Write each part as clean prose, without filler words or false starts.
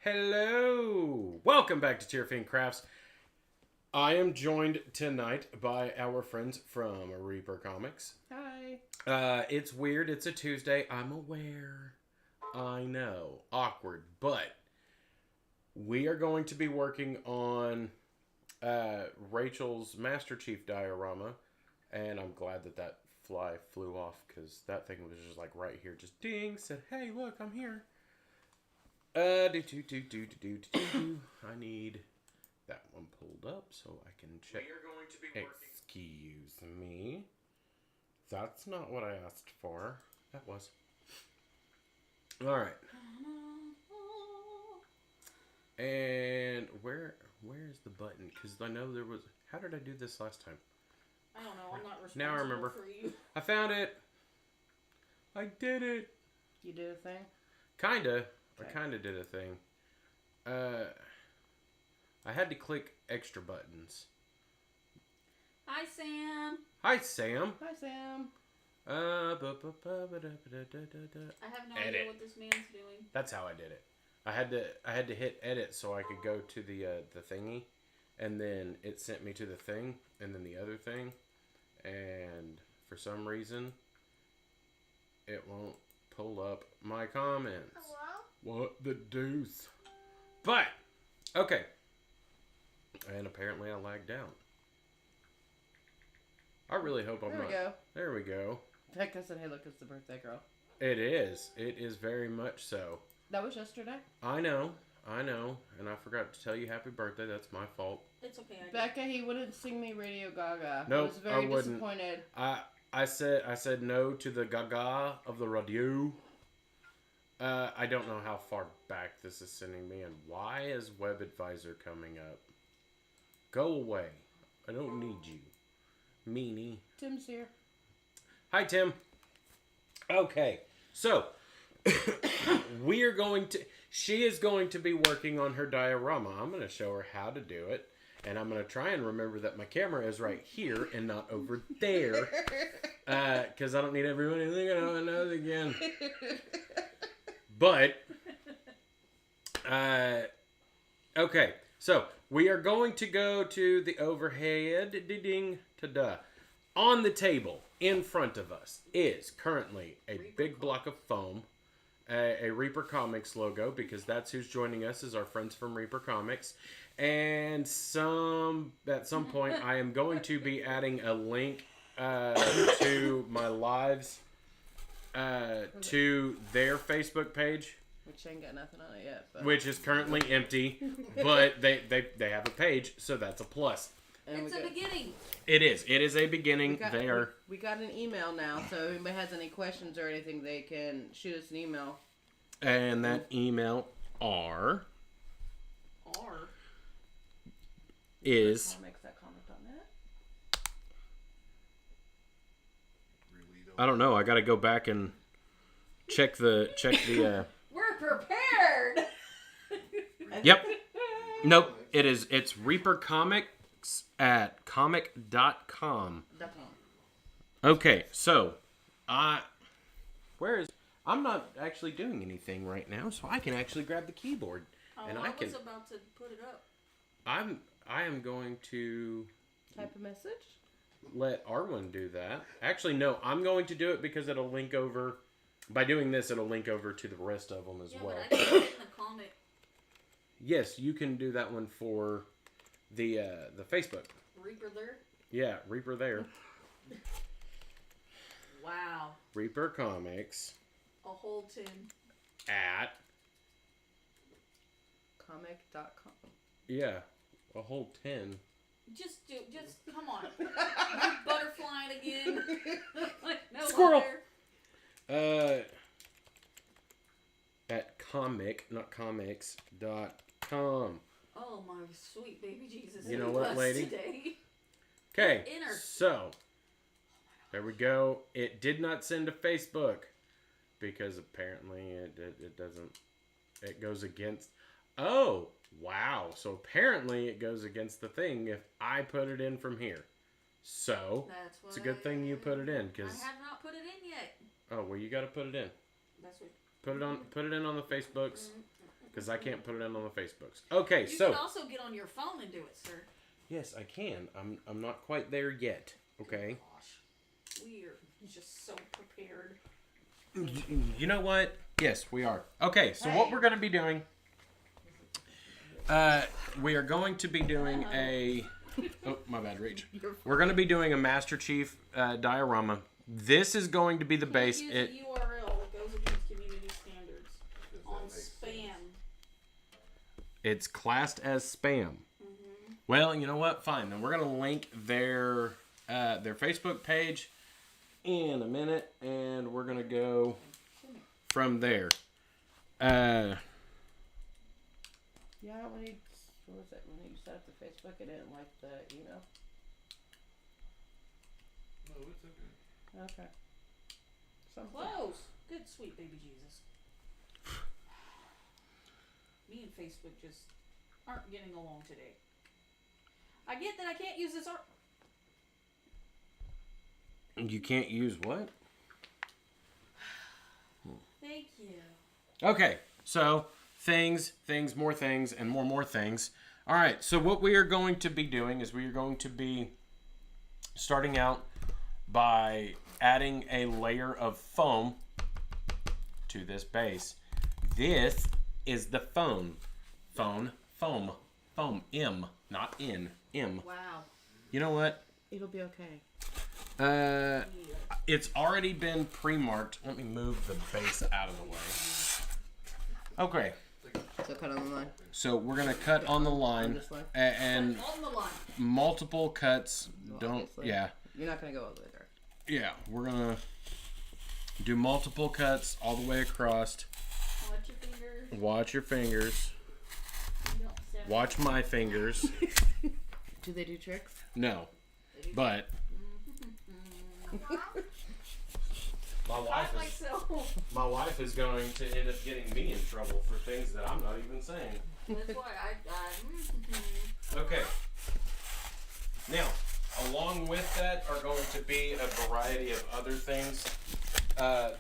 Hello! Welcome back to Tearfiend Crafts. I am joined tonight by our friends from Reaper Comics. Hi. It's weird. It's a Tuesday. I'm aware. I know. Awkward. But we are going to be working on Rachel's Master Chief diorama. And I'm glad that fly flew off because that thing was just like right here. Just ding. Said, hey, look, I'm here. I need that one pulled up so I can check. We are going to be working. Excuse me. That's not what I asked for. That was. All right. And where's the button? Because I know there was. How did I do this last time? I don't know. I'm not responsible now I remember. for you. I found it. I did it. You did a thing? Kinda. Okay. I kinda did a thing. I had to click extra buttons. Hi, Sam. Hi, Sam. Hi, Sam. I I have no idea what this man's doing. That's how I did it. I had to hit edit so I could go to the thingy, and then it sent me to the thing, and then the other thing, and for some reason, it won't pull up my comments. Hello? What the deuce? But okay, and apparently I lagged out. I really hope I'm not. There we go. Heck, I said, hey, look, it's the birthday girl. It is. It is very much so. That was yesterday? I know. And I forgot to tell you happy birthday. That's my fault. It's okay. Becca, he wouldn't sing me Radio Gaga. Nope, I was very disappointed. I said no to the Gaga of the radio. I don't know how far back this is sending me, and why is Web Advisor coming up? Go away. I don't need you. Meanie. Tim's here. Hi, Tim. Okay, so she is going to be working on her diorama. I'm going to show her how to do it, and I'm going to try and remember that my camera is right here and not over there, because I don't need everybody thinking I know it again. But, okay, so we are going to go to the overhead. Ding, ta-da. On the table in front of us is currently a big block of foam, a Reaper Comics logo, because that's who's joining us, is our friends from Reaper Comics. And at some point, I am going to be adding a link to my lives to their Facebook page. Which ain't got nothing on it yet. But. Which is currently empty, but they have a page, so that's a plus. And it's a beginning. It is. It is a beginning. We got an email now, so if anybody has any questions or anything, they can shoot us an email. And that email is I don't know. I got to go back and check the We're prepared. Yep. Nope. It's Reaper Comics at comic.com. Okay, so I'm not actually doing anything right now, so I can actually grab the keyboard and I was about to put it up. I am going to type a message. Let Arwen do that. Actually, no, I'm going to do it because it'll link over. By doing this, it'll link over to the rest of them as well. But I can put it in the comic. Yes, you can do that one for the Facebook. Reaper there? Yeah, Reaper there. Wow. Reaper Comics. A whole 10. At comic.com. Yeah, a whole 10. Just come on. You butterflying again. No Squirrel. Wonder. At comic, not comics.com. Oh my sweet baby Jesus. You know what, lady? Today. Okay, so there we go. It did not send to Facebook because apparently it doesn't. It goes against. Oh, wow. So apparently it goes against the thing if I put it in from here. So it's a good thing you put it in because I have not put it in yet. Oh well, you got to put it in. That's what. Put it in on the Facebooks. because I can't put it in on the Facebooks. Okay, You so can also get on your phone and do it, sir. yes, I can. I'm not quite there yet. Okay. Gosh, we are just so prepared. You know what? Yes, we are. Okay, so what we're going to be doing, we are going to be doing a. Oh, my bad, Reach. We're going to be doing a Master Chief diorama. This is going to be the base. Use a URL that goes against community standards on spam. It's classed as spam. Well, you know what? Fine. Then we're gonna link their Facebook page in a minute, and we're gonna go from there. Yeah, when you what was it? When you set up the Facebook, it didn't like the email. No, it's okay. Okay. Something. Close. Good sweet baby Jesus. Me and Facebook just aren't getting along today. I get that I can't use this art. You can't use what? Thank you. Okay, so things, more things, and more things. All right, so what we are going to be doing is we are going to be starting out by adding a layer of foam to this base. This is the foam, M, not N, M. Wow. You know what? It'll be okay. It's already been pre-marked. Let me move the base out of the way. Okay, So cut on the line. so we're gonna cut on the line, this line? and On the line. multiple cuts. Don't, Obviously. yeah. You're not gonna go all the way there. Yeah, we're gonna do multiple cuts all the way across. Watch your fingers. Watch your fingers. Don't step. Watch my fingers. Do they do tricks? No, but my wife is going to end up getting me in trouble for things that I'm not even saying. That's why I Okay. Now, along with that are going to be a variety of other things.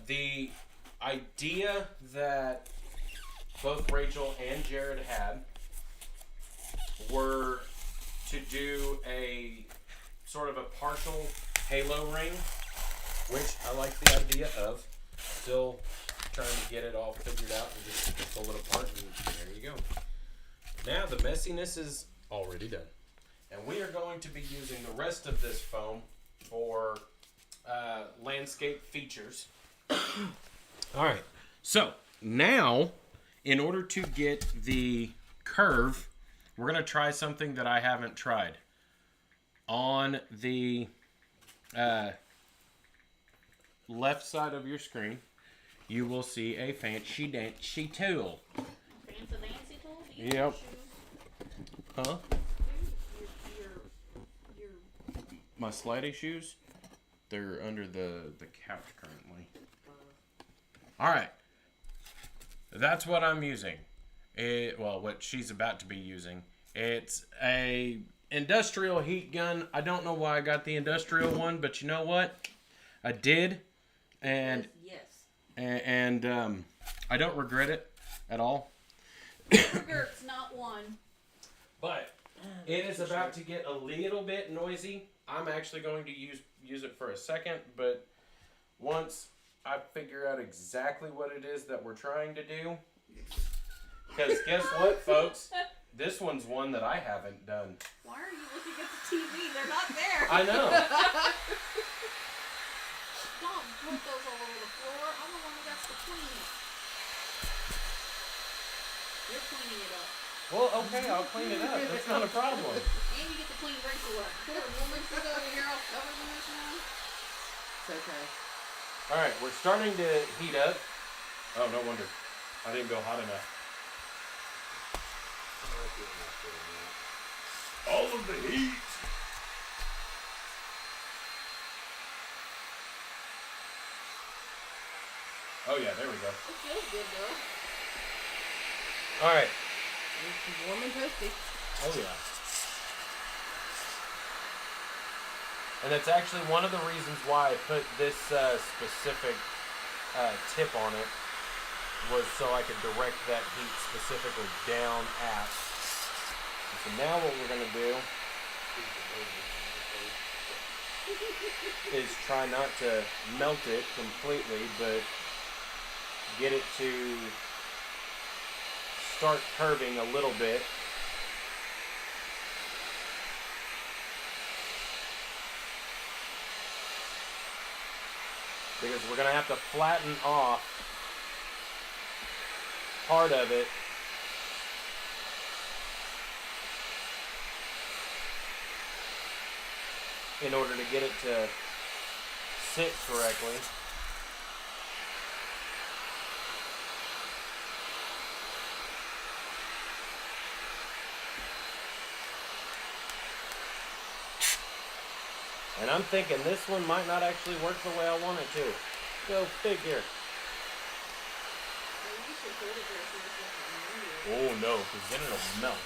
The idea that both Rachel and Jared had were to do a sort of a partial halo ring, which I like the idea of. Still trying to get it all figured out and just pull it apart, and there you go. Now the messiness is already done. And we are going to be using the rest of this foam for landscape features. All right. So now, in order to get the curve, we're going to try something that I haven't tried. On the left side of your screen, you will see a fancy dancy tool. Fancy dancy tool? Yep. Huh? Your My slidey shoes, they're under the couch currently. All right. That's what I'm using. What she's about to be using. It's a industrial heat gun. I don't know why I got the industrial one, but you know what? I did, and yes. and I don't regret it at all. Regrets, not one. But it is about to get a little bit noisy. I'm actually going to use it for a second, but once I figure out exactly what it is that we're trying to do, because guess what, folks? This one's one that I haven't done. Why are you looking at the TV? They're not there. I know. Don't put those all over the floor. I'm the one who has to clean it. You're cleaning it up. Well, okay, I'll clean it up. That's not a problem. And you get to clean Rachel up. Poor woman, she's over here all covered in this now. It's okay. All right, we're starting to heat up. Oh, no wonder. I didn't go hot enough. All of the heat. Oh yeah, there we go. It feels good though. All right. It's warm and toasty. Oh yeah. And it's actually one of the reasons why I put this specific tip on it was so I could direct that heat specifically down at. So now what we're gonna do is try not to melt it completely, but get it to start curving a little bit. Because we're going to have to flatten off part of it in order to get it to sit correctly. And I'm thinking this one might not actually work the way I want it to. Go figure. Oh no, because then it'll melt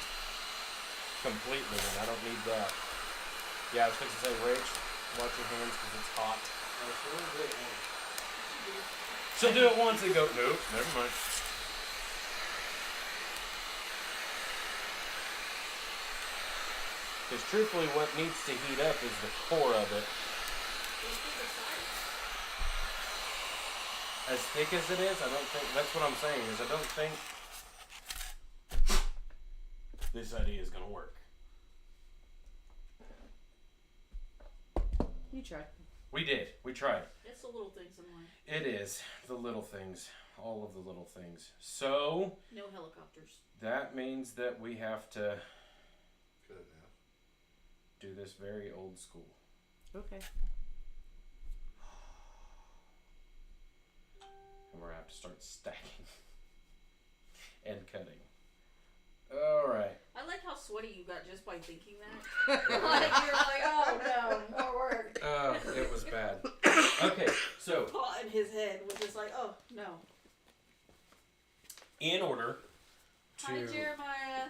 completely, and I don't need that. Yeah, I was fixing to say, Rach, watch your hands because it's hot. She'll do it once and go, nope, never mind. Because truthfully, what needs to heat up is the core of it. As thick as it is, I don't think, that's what I'm saying, is I don't think this idea is going to work. You tried. We did. We tried. It's the little things in life. It is. The little things. All of the little things. So, No helicopters. that means that we have to Cut it in half. do this very old school. Okay. And we're going to have to start stacking and cutting. Alright. I like how sweaty you got just by thinking that. Like, you're like, oh no, more work. Oh, it was bad. Okay, so Thought in his head was just like, oh no. in order to... Hi, Jeremiah.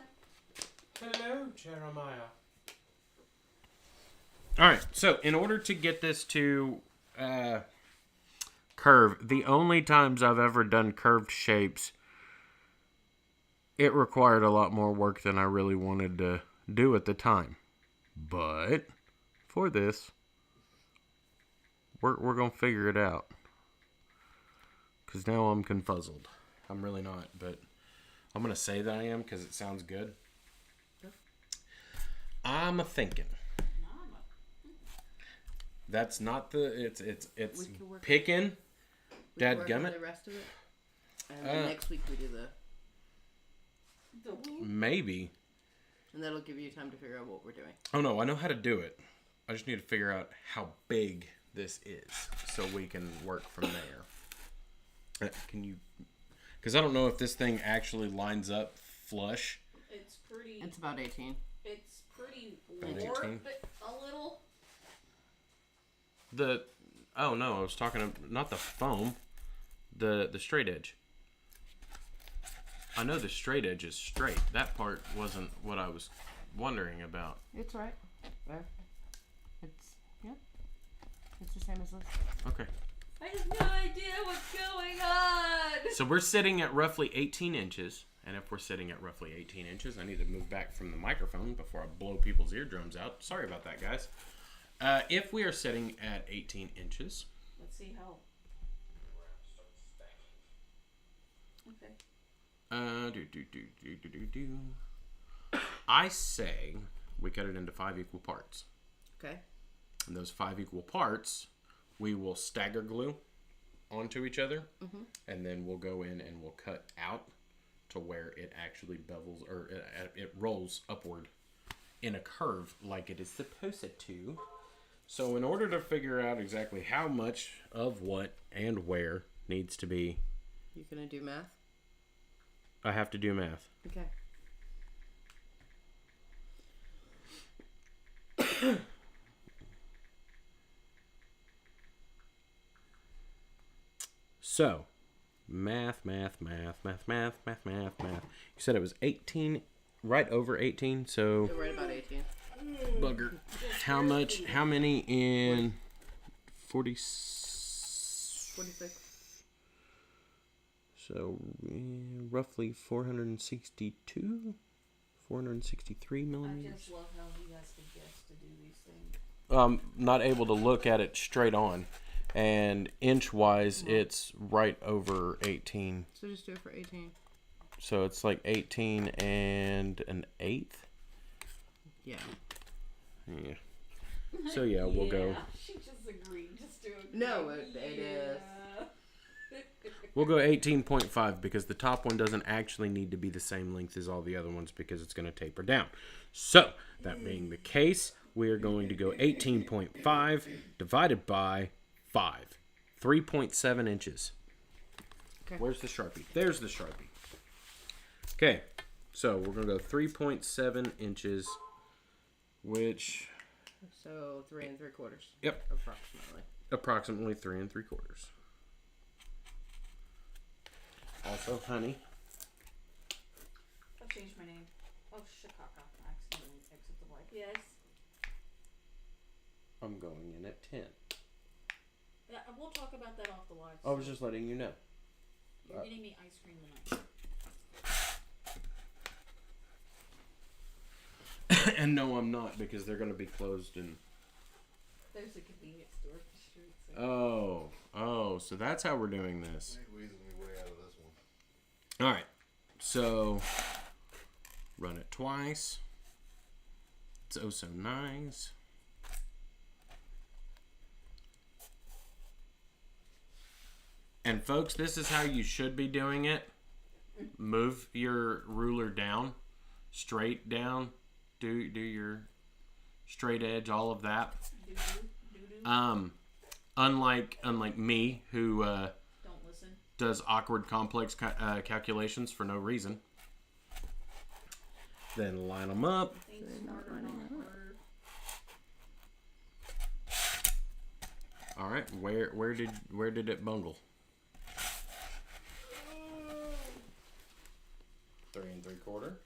Hello, Jeremiah. Alright, so in order to get this to curve, the only times I've ever done curved shapes, it required a lot more work than I really wanted to do at the time. But for this, we're going to figure it out. Because now I'm confuzzled. I'm really not, but I'm going to say that I am because it sounds good. I'm a thinking. That's not the, it's We can work- picking. We can work on Dadgummit. the rest of it. And then next week we do the... Maybe. And that'll give you time to figure out what we're doing. Oh no, I know how to do it. I just need to figure out how big this is so we can work from there. Can you... Because I don't know if this thing actually lines up flush. It's pretty. It's about 18. It's pretty About 18? warped a little. The... Oh no, I was talking about... Not the foam. The straight edge. I know the straight edge is straight. That part wasn't what I was wondering about. It's right. There. It's... Yeah. It's the same as this. Okay. I have no idea what's going on. So we're sitting at roughly 18 inches. And if we're sitting at roughly 18 inches, I need to move back from the microphone before I blow people's eardrums out. Sorry about that, guys. If we are sitting at 18 inches... Let's see how. Okay. I say we cut it into 5 equal parts. Okay. And those 5 equal parts, we will stagger glue onto each other. Mm-hmm. And then we'll go in and we'll cut out to where it actually bevels or it rolls upward in a curve like it is supposed to. So in order to figure out exactly how much of what and where needs to be, You gonna do math? I have to do math. Okay. So, math. You said it was 18, right over 18, so So right about 18. bugger. How much, how many in 40? 46. So roughly 463 I millimeters. just love how he has to guess to do these things. Not able to look at it straight on, and inch wise, it's right over 18. So just do it for 18. So it's like 18 and an eighth. Yeah. Yeah. So yeah, we'll go. She just agreed. Just do it. No, it is. We'll go 18.5 because the top one doesn't actually need to be the same length as all the other ones because it's going to taper down. So, that being the case, we are going to go 18.5 divided by 5. 3.7 inches. Okay. Where's the Sharpie? There's the Sharpie. Okay, so we're going to go 3.7 inches, which... So 3 3/4. Yep. Approximately. Approximately 3 3/4. Also, honey. I've changed my name. Oh, Chicago. I accidentally exit the wipe. Yes. I'm going in at 10. Yeah, we'll talk about that off the live. I was just letting you know. You're getting me ice cream tonight. And no, I'm not because they're going to be closed and... There's a convenience store up the street. So. Oh, so that's how we're doing this. I ain't weaseling me way out of this one. All right, so run it twice. It's oh so nice. And folks, this is how you should be doing it. Move your ruler down, straight down. Do your straight edge, all of that. Unlike me, who Don't listen. does awkward, complex calculations for no reason. Then line them up. Things smarter, not harder. All right, where did it bungle? 3 3/4.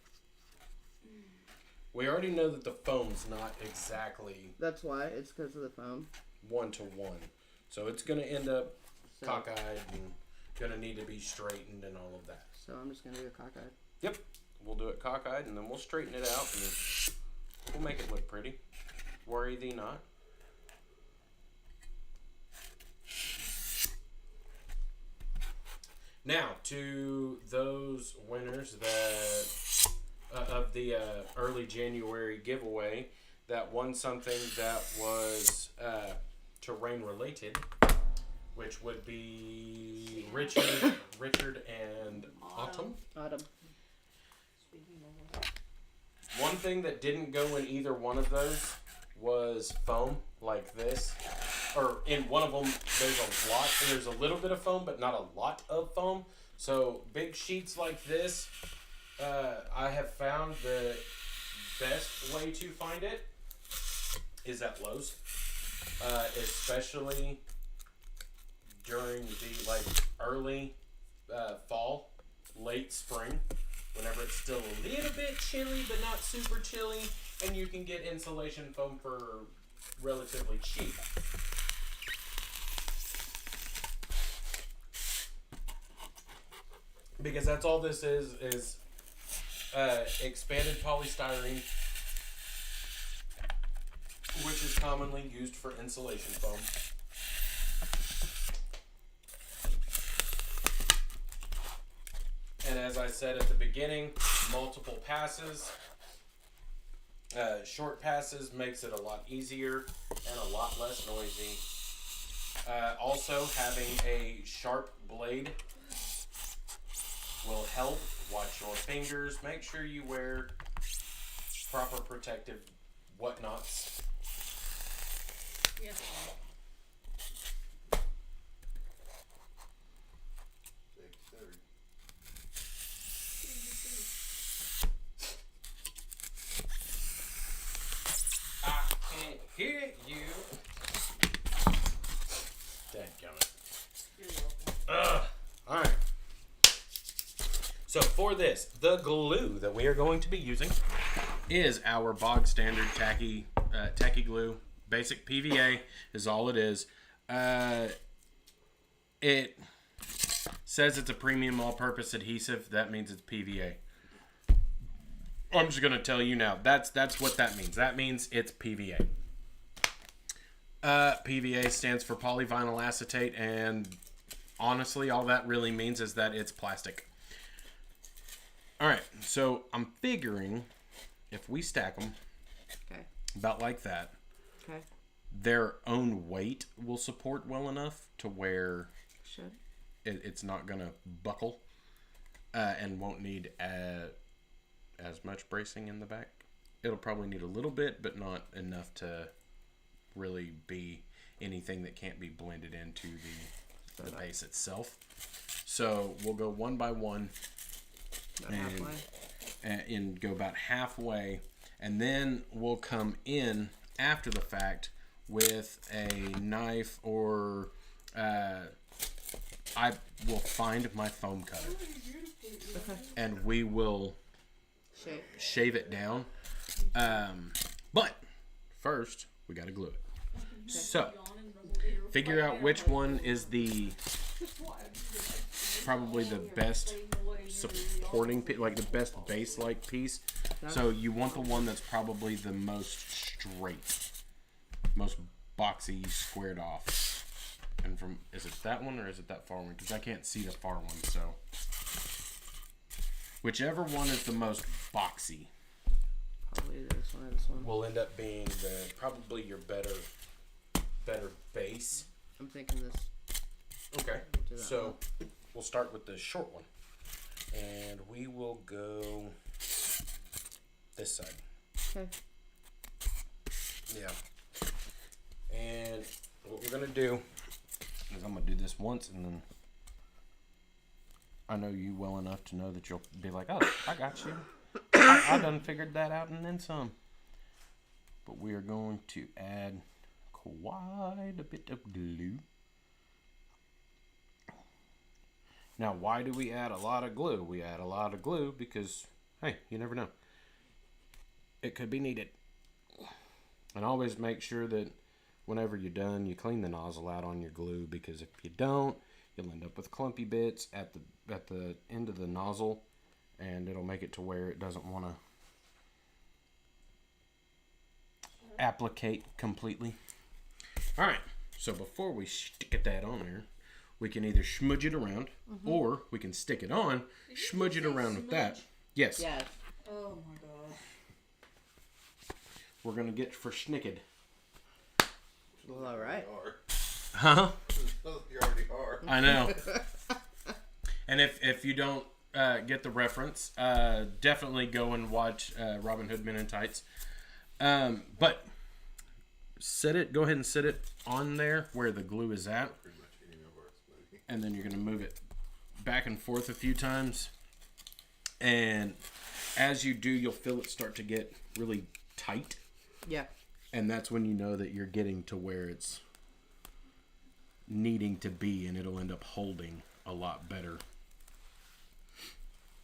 We already know that the foam's not exactly That's why. It's because of the foam. 1 to 1, so it's gonna end up So, cockeyed and gonna need to be straightened and all of that. so I'm just going to do a cockeyed. Yep, we'll do it cockeyed and then we'll straighten it out and we'll make it look pretty. Worry thee not. Now, to those winners that of the early January giveaway that won something that was terrain related, which would be Richard and Autumn. Autumn. Speaking of which. One thing that didn't go in either one of those was foam like this. Or in one of them, there's a little bit of foam, but not a lot of foam. So big sheets like this, I have found the best way to find it is at Lowe's, especially during the early fall, late spring, whenever it's still a little bit chilly but not super chilly, and you can get insulation foam for relatively cheap. Because that's all this is expanded polystyrene, which is commonly used for insulation foam. And as I said at the beginning, multiple passes. Short passes makes it a lot easier and a lot less noisy. Also, having a sharp blade will help. Watch your fingers. Make sure you wear proper protective whatnots. Yes. Take 30. I can't hear you. Dadgummit. You're welcome. Ugh. Alright. So for this, the glue that we are going to be using is our bog standard tacky glue. Basic PVA is all it is. It says it's a premium all-purpose adhesive, that means it's PVA. I'm just gonna tell you now. That's what that means. That means it's PVA. PVA stands for polyvinyl acetate, and honestly, all that really means is that it's plastic. All right, so I'm figuring if we stack them Okay. about like that, Okay. their own weight will support well enough to where Should. it's not gonna buckle and won't need as much bracing in the back. It'll probably need a little bit, but not enough to really be anything that can't be blended into the base itself. So we'll go one by one About halfway. and go about halfway, and then we'll come in after the fact with a knife, or I will find my foam cutter Okay. and we will Shape. shave it down. But first, we gotta glue it. So, figure out which one is probably the best supporting piece, like the best base-like piece. So you want the one that's probably the most straight, most boxy, squared off. And is it that one or is it that far one? Because I can't see the far one. So whichever one is the most boxy Probably this one or this one. will end up being probably your better base. I'm thinking this. Okay. Do that So we'll start with the short one, and we will go this side. Okay. Yeah. And what we're gonna do is I'm gonna do this once, and then I know you well enough to know that you'll be like, "Oh, I got you. I done figured that out and then some." But we are going to add quite a bit of glue. Now, why do we add a lot of glue? We add a lot of glue because, hey, you never know. It could be needed. And always make sure that whenever you're done, you clean the nozzle out on your glue, because if you don't, you'll end up with clumpy bits at the end of the nozzle, and it'll make it to where it doesn't want to applicate completely. All right, so before we stick that on there, we can either smudge it around, or we can stick it on, smudge it around with that. Yes. Yes. Oh my god. We're going to get for schnicked. Well, all right. Huh? You already are. I know. And if you don't get the reference, definitely go and watch Robin Hood Men in Tights. But go ahead and sit it on there where the glue is at. Pretty much any of our smoothie. And then you're going to move it back and forth a few times. And as you do, you'll feel it start to get really tight. Yeah. And that's when you know that you're getting to where it's needing to be, and it'll end up holding a lot better.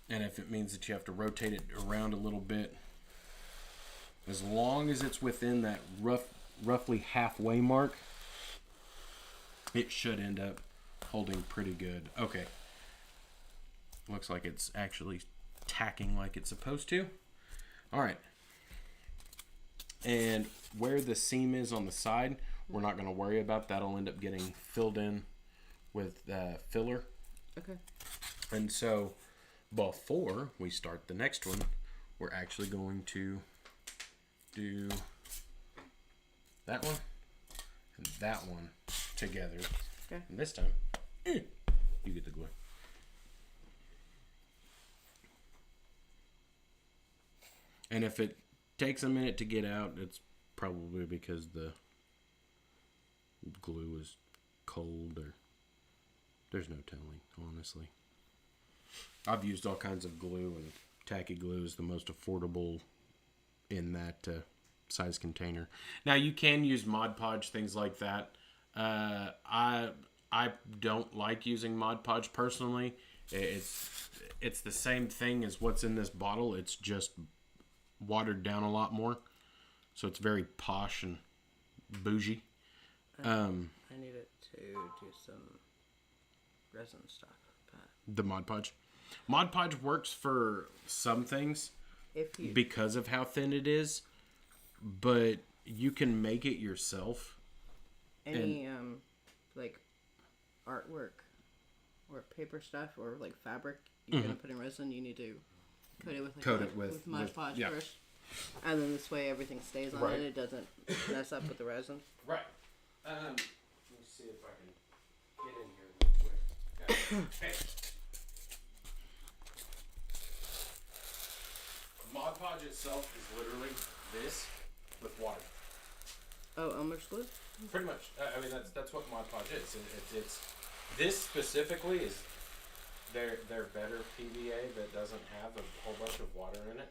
And if it means that you have to rotate it around a little bit, as long as it's within that roughly halfway mark, it should end up holding pretty good. Okay. Looks like it's actually tacking like it's supposed to. All right. And where the seam is on the side, we're not going to worry about. That'll end up getting filled in with filler. Okay. And so before we start the next one, we're actually going to do that one and that one together. Okay. And this time, you get the glue. And if it takes a minute to get out, it's probably because the glue is cold, or there's no telling, honestly. I've used all kinds of glue, and tacky glue is the most affordable in that size container. Now you can use Mod Podge, things like that. I don't like using Mod Podge personally. It's the same thing as what's in this bottle. It's just watered down a lot more, so it's very posh and bougie. I need it to do some resin stock. But The Mod Podge. Mod Podge works for some things If you because of how thin it is, but you can make it yourself. any like artwork or paper stuff or like fabric you're gonna put in resin, you need to coat it with like Coat it with- Mod with- Podge yeah. first, and then this way everything stays on Right. it. It doesn't mess up with the resin. Right. Let me see if I can get in here real quick. Okay. Mod Podge itself is literally this with water. Oh, Elmer's glue. Pretty much. I mean, that's what Mod Podge is. It's this specifically is their better PVA that doesn't have a whole bunch of water in it.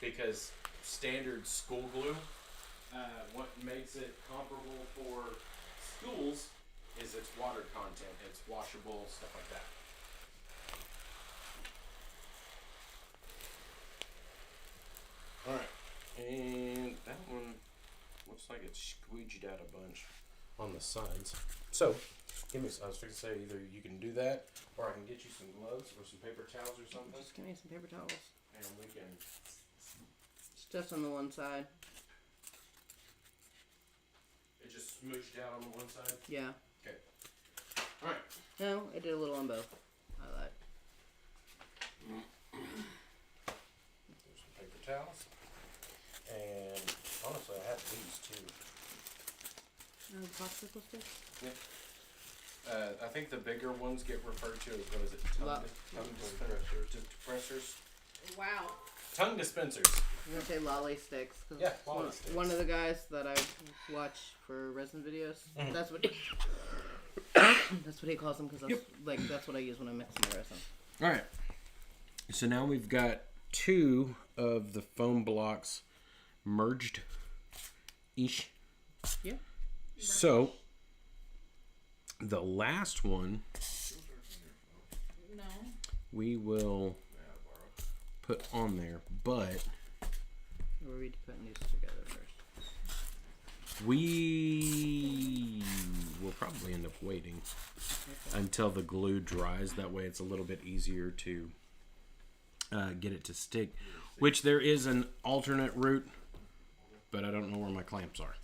Because standard school glue, what makes it comparable for schools is its water content. It's washable, stuff like that. Alright, and that one looks like it's squeegeed out a bunch on the sides. So, I was going to say either you can do that, or I can get you some gloves or some paper towels or something, Just give me some paper towels. and we can. It's just on the one side. It just smooshed out on the one side. Yeah. Okay. All right. No, I did a little on both. I lied. There's some paper towels, and honestly, I have these too. Popsicle sticks. I think the bigger ones get referred to as what is it? Tongue dispensers. Wow. Tongue dispensers. I'm gonna say lolly sticks. 'Cause Yeah, lolly sticks. One of the guys that I watch for resin videos, Mm-hmm. that's what he, that's what he calls them because that's what I use when I mix my resin. All right. So now we've got two of the foam blocks merged. Ish. Yeah. So the last one No. we will put on there, but Or we putting these together first. we will probably end up waiting until the glue dries. That way it's a little bit easier to get it to stick, which there is an alternate route, but I don't know where my clamps are.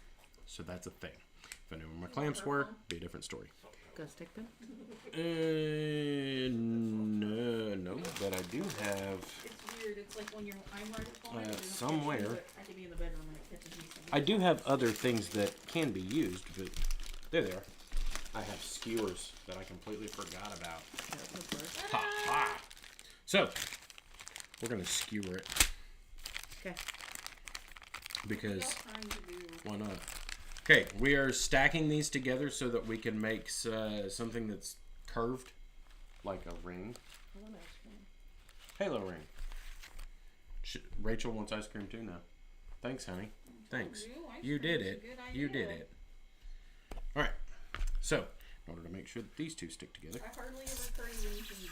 So that's a thing. If I knew where my clamps were, it'd be a different story. Got a stick pin? No, but I do have. It's weird. It's like when I'm right upon it. it doesn't Somewhere. catch me, but I could be in the bedroom and it catches me. I do have other things that can be used, but there they are. I have skewers that I completely forgot about. Ha ha! So we're gonna skewer it Okay. because Trying to do. why not? Okay, we are stacking these together so that we can make something that's curved, like a ring. I want ice cream. Halo ring. Rachel wants ice cream too now. Thanks, honey. Thanks. You did it. You did it. All right. So, in order to make sure that these two stick together, I hardly ever crave anything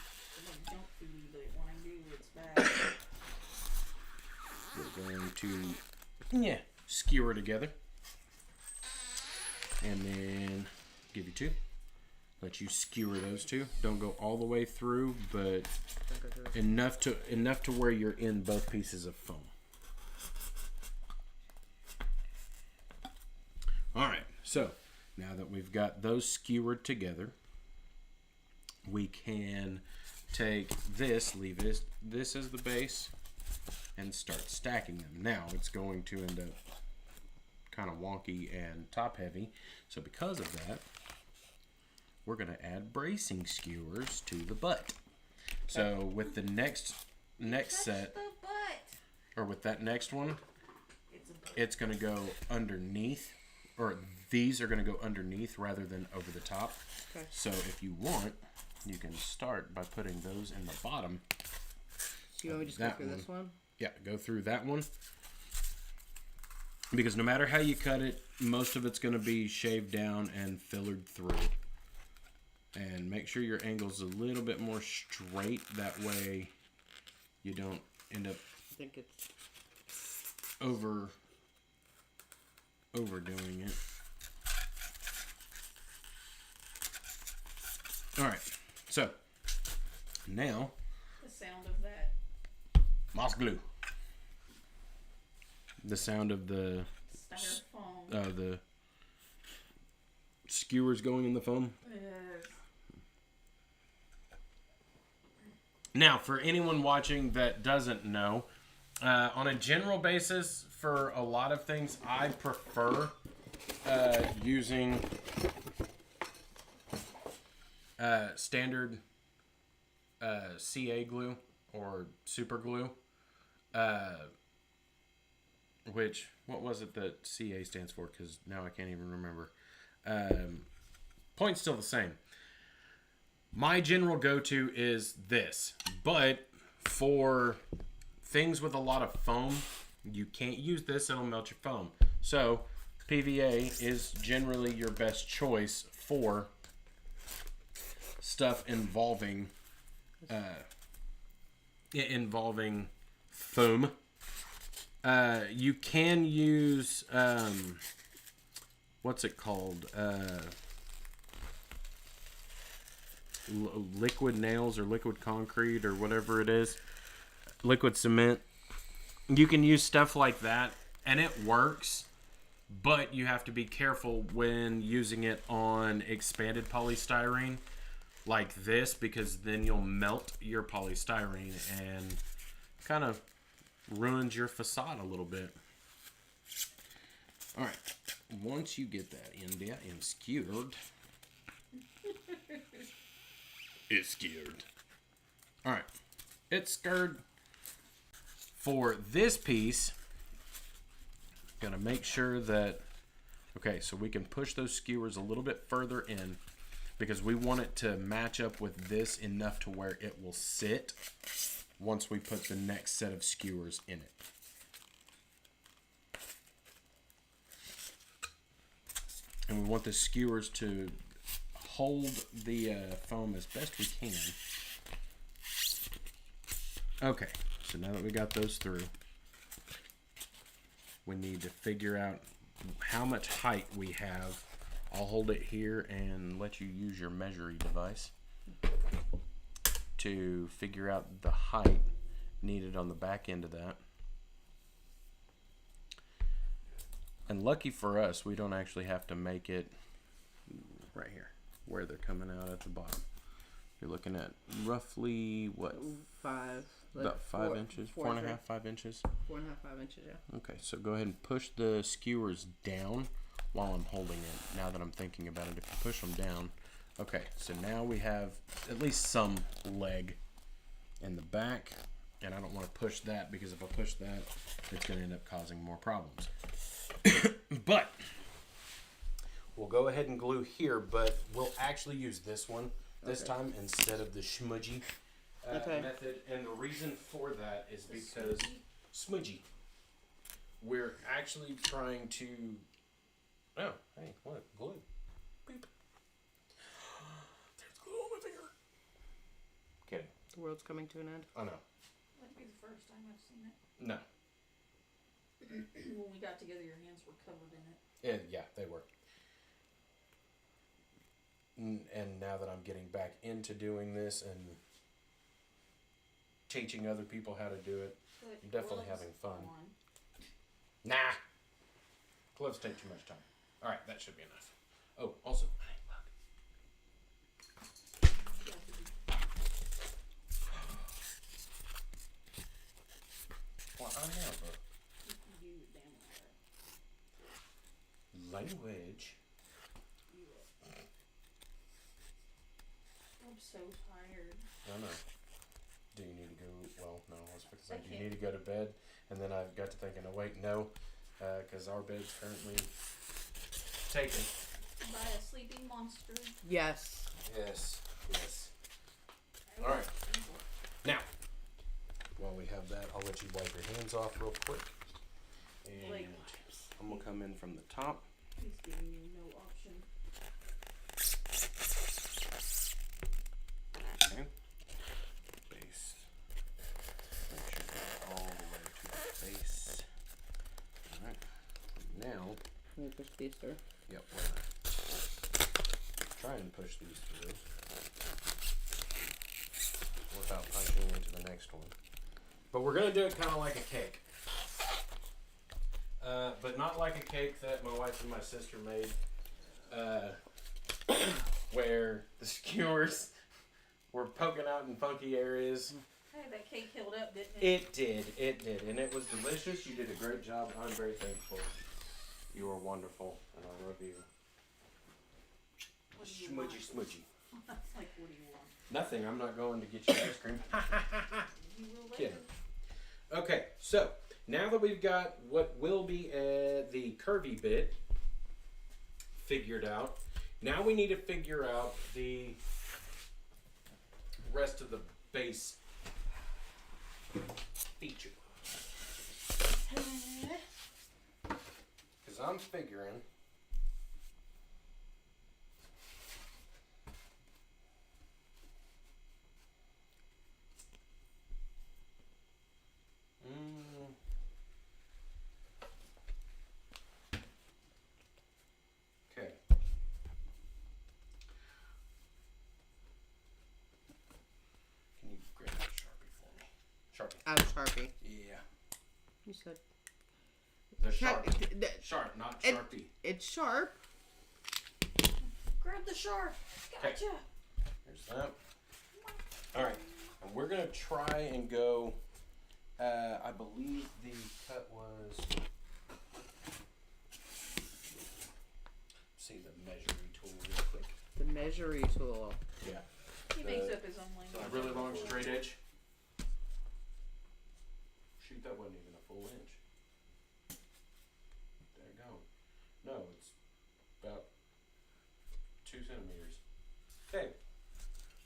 like junk food, but when I do, it's bad. we're going to skewer together, and then give you two. Let you skewer those two. Don't go all the way through, but enough to where you're in both pieces of foam. All right. So now that we've got those skewered together, we can take this, leave this as the base, and start stacking them. Now it's going to end up kind of wonky and top heavy. So because of that, we're going to add bracing skewers to the butt. So with the next set, The butt. or with that next one, It's a butt. it's going to go underneath, or these are going to go underneath rather than over the top. Okay. So if you want, you can start by putting those in the bottom. So you want me to just go That through one. this one? Yeah, go through that one. Because no matter how you cut it, most of it's going to be shaved down and fillered through. And make sure your angle's a little bit more straight. That way you don't end up I think it's overdoing it. Alright, so So, now, The sound of that. moss glue. The sound of the Styrofoam. skewers going in the foam. Yes. Now, for anyone watching that doesn't know, on a general basis, for a lot of things, I prefer using standard CA glue or super glue. Which, what was it that CA stands for? Because now I can't even remember. Point's still the same. My general go-to is this, but for things with a lot of foam, you can't use this, it'll melt your foam. So, PVA is generally your best choice for stuff involving foam. You can use what's it called? Liquid nails or liquid concrete or whatever it is. Liquid cement. You can use stuff like that and it works, but you have to be careful when using it on expanded polystyrene like this, because then you'll melt your polystyrene and kind of ruins your facade a little bit. All right, once you get that in there and skewered, it's skewered. All right, it's skewered. For this piece, gotta make sure that, okay, so we can push those skewers a little bit further in because we want it to match up with this enough to where it will sit once we put the next set of skewers in it. And we want the skewers to hold the foam as best we can. Okay, so now that we got those through, we need to figure out how much height we have. I'll hold it here and let you use your measuring device to figure out the height needed on the back end of that. And lucky for us, we don't actually have to make it right here where they're coming out at the bottom. You're looking at roughly what? About 5 inches, 4.5, 5 inches. 4.5, 5 inches, yeah. Okay, so go ahead and push the skewers down while I'm holding it. Now that I'm thinking about it, if you push them down. Okay, so now we have at least some leg in the back, and I don't want to push that because if I push that, it's going to end up causing more problems. But we'll go ahead and glue here, but we'll actually use this one this time instead of the smudgy method. And the reason for that is because smudgy. We're actually trying to. Oh, hey, what? Glue. Beep. There's glue on my finger. Kidding. The world's coming to an end. Oh, no. That'd be the first time I've seen it. No. When we got together, your hands were covered in it. Yeah, they were. And now that I'm getting back into doing this and teaching other people how to do it, Put I'm definitely gloves having fun. on. Nah. Gloves take too much time. All right, that should be enough. Oh, also, hey, look. You have to be- Well, I have you damn a language. I'm so tired. I know. Do you need to go? Well, no, I was going to say, I do you can't. need to go to bed? And then I got to thinking, oh, wait, no, because our bed's currently taken. By a sleeping monster. Yes. Yes, yes. All right. Now, while we have that, I'll let you wipe your hands off real quick. And Like- I'm going to come in from the top. He's giving you no option. Okay. Base. Make sure you go all the way to the base. Alright. Now, Let me push these through. yep, we're gonna try and push these through. without punching into the next one. But we're gonna do it kind of like a cake. But not like a cake that my wife and my sister made, where the skewers were poking out in funky areas. Hey, that cake held up, didn't it? It did, and it was delicious. You did a great job. I'm very thankful. You are wonderful, and I love you. What do you want? Smudgy. Like, what do you want? Nothing. I'm not going to get you ice cream. You will later. Kidding. Okay, so now that we've got what will be the curvy bit figured out, now we need to figure out the rest of the base feature. Because I'm figuring okay. Can you grab that Sharpie for me? Sharpie. Sharpie. Yeah. You said The sharp. Th- Sharp, not it- Sharpie. it's sharp. Grab the shark. Gotcha. There's that. Alright. And we're going to try and go. I believe the cut was. See the measuring tool real quick. The measuring tool. Yeah. He makes up his own A language. really long straight edge. Shoot, that wasn't even a full inch. There you go. No, it's about 2 centimeters. Okay.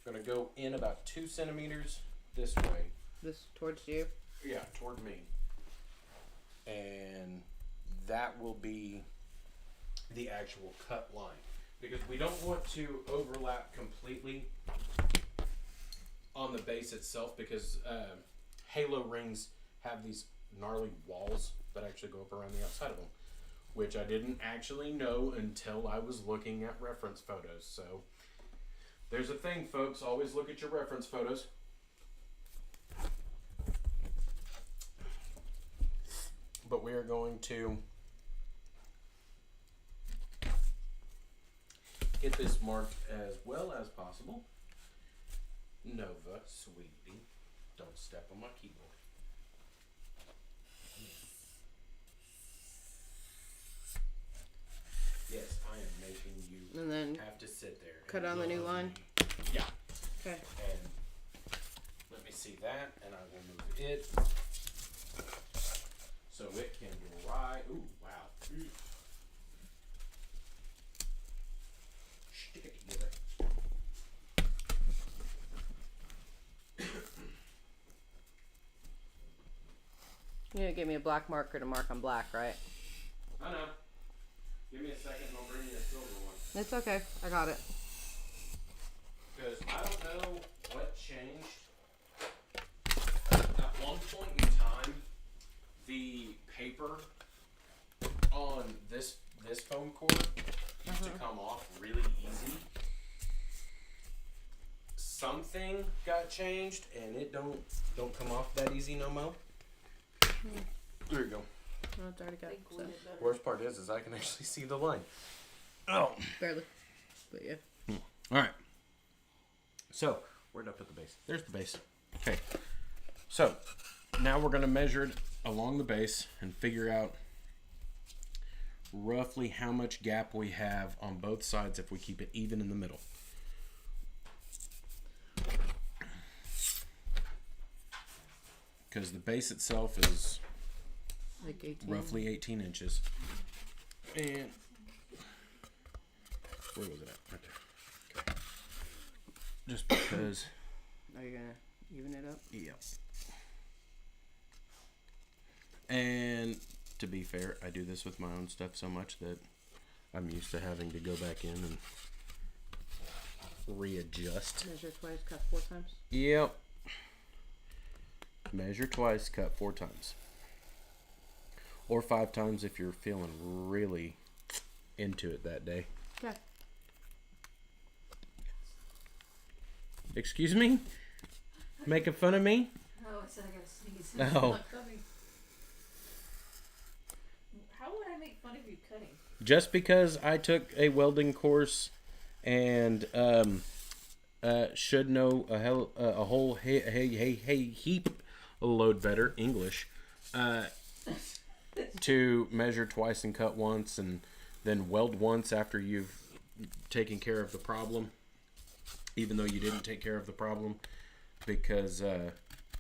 I'm gonna go in about 2 centimeters this way. This towards you. Yeah, toward me. And that will be the actual cut line. Because we don't want to overlap completely on the base itself, because halo rings have these gnarly walls that actually go up around the outside of them, which I didn't actually know until I was looking at reference photos. So there's a thing, folks, always look at your reference photos. But we are going to get this marked as well as possible. Nova, sweetie, don't step on my keyboard. Yes, I am making you And then have to sit there. cut and on the new love line? me. Yeah. Okay. And let me see that, and I will move it so it can dry. Ooh, wow. Stick it together. You're gonna give me a black marker to mark on black, right? I know. Give me a second and I'll bring you a silver one. It's okay. I got it. Because I don't know what changed. At one point in time, the paper on this foam cord used to come off really easy. Something got changed and it don't come off that easy no more. There you go. Oh, it's already got They it, glued so. it better. Worst part is I can actually see the line. Oh. Barely. But yeah. All right. So, where'd I put the base? There's the base. Okay. So, now we're going to measure it along the base and figure out roughly how much gap we have on both sides if we keep it even in the middle. Because the base itself is Like 18. roughly 18 inches. And where was it at? Right there. Okay. Just because. Are you gonna even it up? Yeah. And to be fair, I do this with my own stuff so much that I'm used to having to go back in and readjust. Measure twice, cut 4 times. Yep. Measure twice, cut 4 times. Or 5 times if you're feeling really into it that day. Okay. Excuse me? Making fun of me? Oh, I said I gotta sneeze. Oh. It's not coming. How would I make fun of you cutting? Just because I took a welding course and should know a whole heap a load better English to measure twice and cut once and then weld once after you've taken care of the problem, even though you didn't take care of the problem because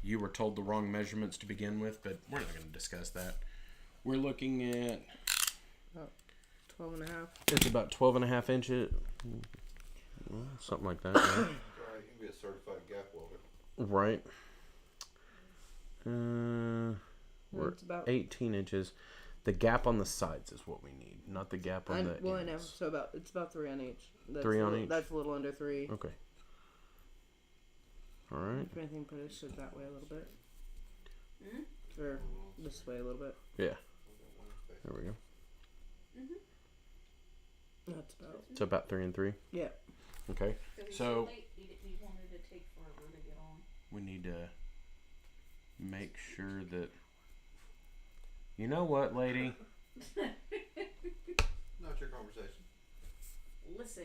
you were told the wrong measurements to begin with, but we're not going to discuss that. We're looking at 12 and a half. it's about 12 and a half inches, something like that. Alright, you can be a certified gap welder. Right. We're It's about 18 inches. The gap on the sides is what we need, not the gap on the well, I know. ends. So it's about 3 on each. That's 3 a on little, each? That's a little under 3. Okay. All right. If anything, put it that way a little bit. Hmm? Or this way a little bit. Yeah. There we go. That's about. So about 3 and 3. Yeah. Okay. So You wanted to take forever to get on. we need to make sure that. You know what, lady? Not your conversation. Listen,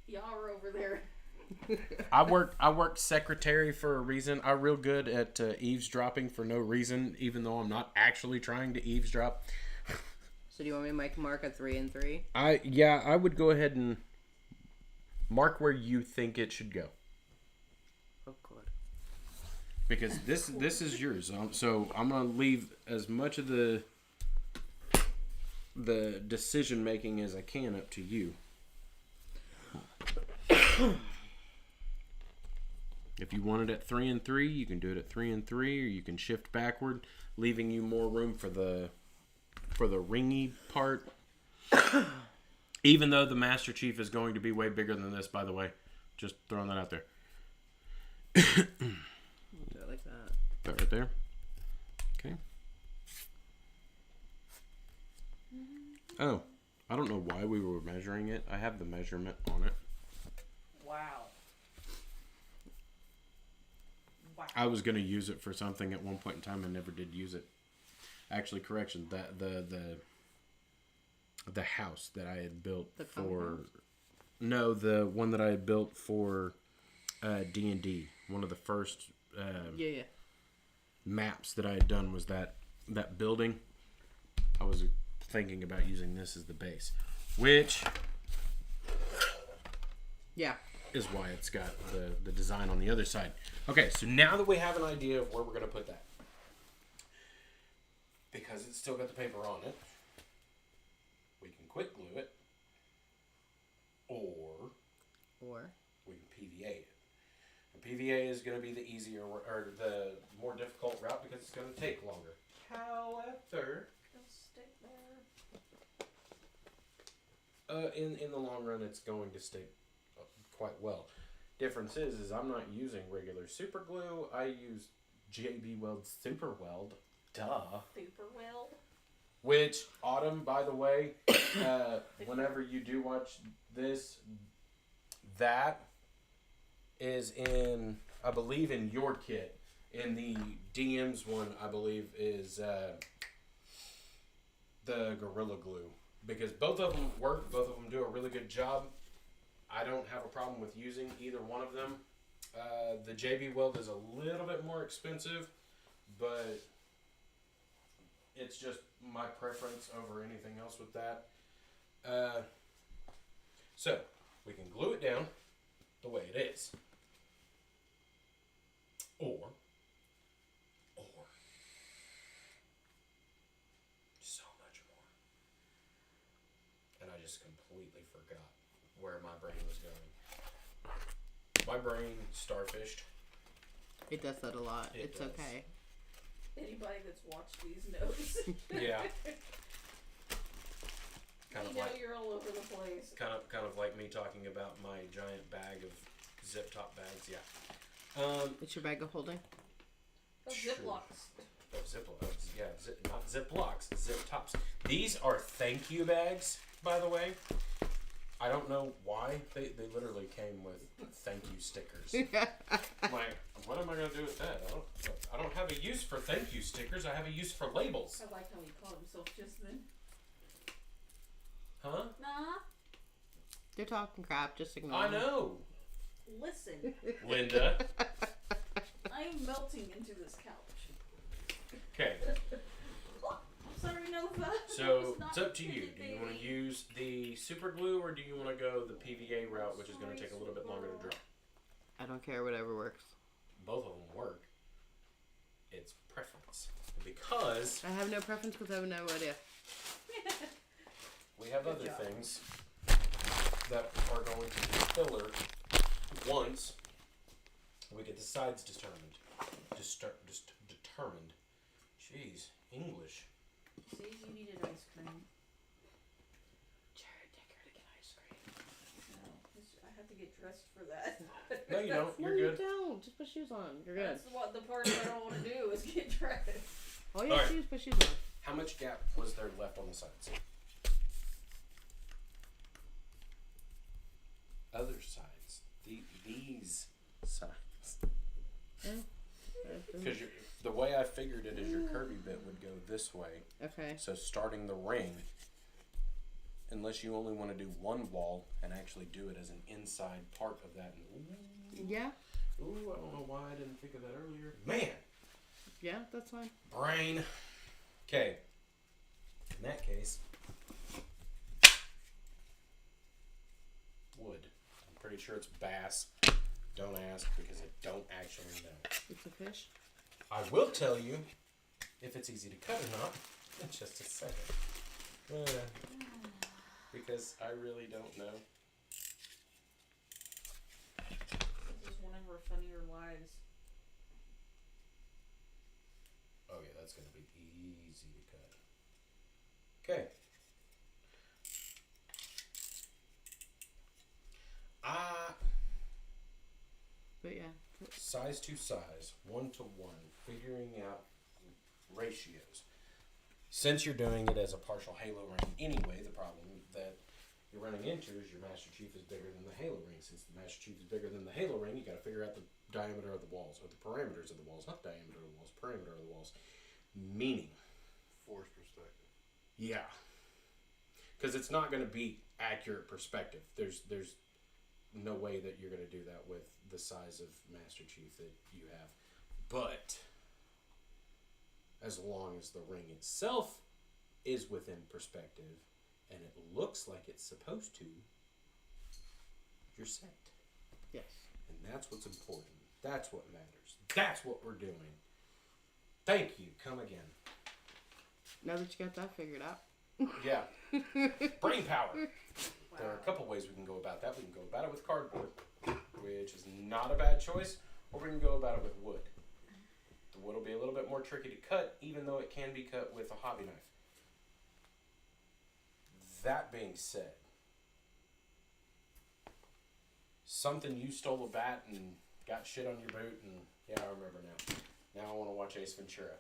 y'all are over there. I worked secretary for a reason. I'm real good at eavesdropping for no reason, even though I'm not actually trying to eavesdrop. So do you want me to make a mark at 3 and 3? I would go ahead and mark where you think it should go. Oh, good. Because this is yours. So I'm gonna leave as much of the decision making as I can up to you. If you want it at 3 and 3, you can do it at 3 and 3, or you can shift backward, leaving you more room for the ringy part. Even though the Master Chief is going to be way bigger than this, by the way, just throwing that out there. Do it like that. That right there. Okay. Oh, I don't know why we were measuring it. I have the measurement on it. Wow. Wow. I was gonna use it for something at one point in time and never did use it. Actually, correction. That the house that I had built The for farmhouse? no, the one that I had built for D&D. One of the first Yeah. maps that I had done was that building. I was thinking about using this as the base, which Yeah. is why it's got the design on the other side. Okay, so now that we have an idea of where we're going to put that, because it's still got the paper on it, we can quick glue it, or Or we can PVA it. And PVA is going to be the easier or the more difficult route because it's going to take longer. However, Go stick there. in the long run, it's going to stick quite well. Difference is I'm not using regular super glue. I use JB Weld Super Weld. Duh. Super weld. Which, Autumn, by the way, whenever you do watch this, that is in, I believe, in your kit. In the DM's one, I believe, is the Gorilla Glue. Because both of them work, both of them do a really good job. I don't have a problem with using either one of them. The JB Weld is a little bit more expensive, but it's just my preference over anything else with that. So, we can glue it down the way it is. Or so much more. And I just completely forgot where my brain was going. My brain starfished. it does that a lot. It It's does. okay. Anybody that's watched these knows. Yeah. You Kind of know like you're all over the place. kind of like me talking about my giant bag of zip top bags. Yeah. It's your bag of holding. Those Sure. Ziplocs. Oh, Ziplocs. Yeah, not Ziplocs, zip tops. These are thank you bags, by the way. I don't know why. They literally came with thank you stickers. I'm like, what am I gonna do with that? I don't have a use for thank you stickers. I have a use for labels. I like how he called himself just then. Huh? Nah, They're talking crap. Just ignore I them. know, listen. Linda. I'm melting into this couch. Okay, I'm sorry, Nova. so it's up to you. Do you want to use the super glue or do you want to go the PVA route, which is going to take a little bit longer to dry? I don't care. Whatever works. Both of them work. It's preference. Because I have no preference because I have no idea. we have Good other job. things that are going to be filler once we get the sides determined. Determined. Jeez, English. See, you needed ice cream. Jared, take her to get ice cream. No, I have to get dressed for that. No, you don't. No, You're you good. don't. Just put shoes on. You're good. That's what the part that I don't want to do is get dressed. All you have to do is put shoes on. How much gap was there left on the sides? Other sides. These sides. Because the way I figured it is your curvy bit would go this way. Okay. So starting the ring, unless you only want to do one wall and actually do it as an inside part of that. Yeah. Ooh, I don't know why I didn't think of that earlier. Man, Yeah, that's fine. brain. Okay. In that case, wood. I'm pretty sure it's bass. Don't ask because I don't actually know. It's a fish. I will tell you if it's easy to cut or not in just a second. Because I really don't know. This is one of our funnier lives. Oh yeah, that's gonna be easy to cut. Okay. But yeah. Size to size, 1 to 1, figuring out ratios. Since you're doing it as a partial halo ring anyway, the problem that you're running into is your Master Chief is bigger than the halo ring. Since the Master Chief is bigger than the halo ring, you got to figure out the diameter of the walls, or the parameters of the walls, not diameter of the walls, parameter of the walls. Meaning, Force perspective. yeah, because it's not going to be accurate perspective. There's no way that you're going to do that with the size of Master Chief that you have. But as long as the ring itself is within perspective and it looks like it's supposed to, you're set. Yes. And that's what's important. That's what matters. That's what we're doing. Thank you. Come again. Now that you got that figured out. Yeah. Brain power. Wow. There are a couple ways we can go about that. We can go about it with cardboard, which is not a bad choice, or we can go about it with wood. The wood will be a little bit more tricky to cut, even though it can be cut with a hobby knife. That being said, something you stole a bat and got shit on your boot, and yeah, I remember now. Now I want to watch Ace Ventura.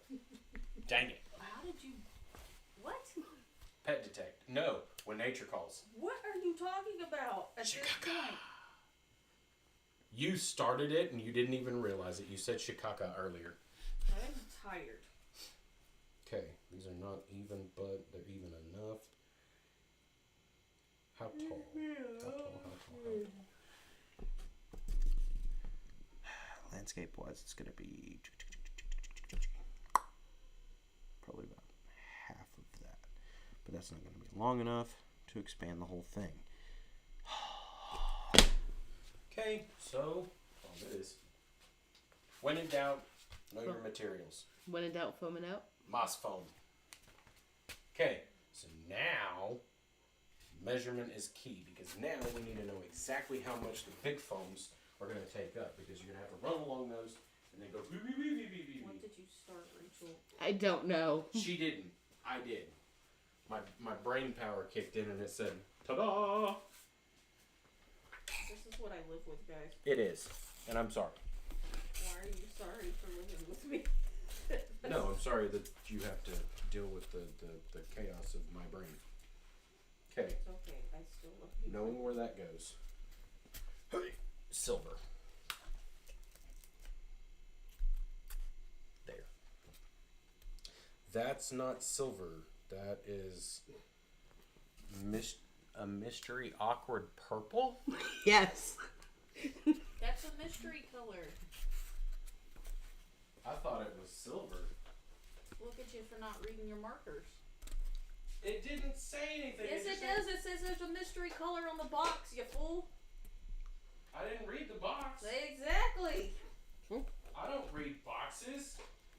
Dang it. How did you? What? Pet detect. No, when nature calls. What are you talking about at this point? You started it and you didn't even realize it. You said Chicago earlier. I'm tired. Okay, these are not even, but they're even enough. How tall? How tall? Landscape wise, it's going to be probably about half of that. But that's not going to be long enough to expand the whole thing. Okay, so all it is. When in doubt, know your materials. When in doubt, foam it out. Moss foam. Okay, so now measurement is key because now we need to know exactly how much the big foams are going to take up because you're going to have to run along those and then go. When did you start, Rachel? I don't know. She didn't. I did. My brain power kicked in and it said, "Ta-da!" This is what I live with, guys. It is, and I'm sorry. Why are you sorry for living with me? No, I'm sorry that you have to deal with the chaos of my brain. Okay. It's okay. I still love you. Knowing where that goes. Silver. There. That's not silver. That is a mystery awkward purple. Yes. That's a mystery color. I thought it was silver. Look at you for not reading your markers. It didn't say anything. Yes, just it does. It says there's a mystery color on the box, you fool. I didn't read the box. Exactly. I don't read boxes.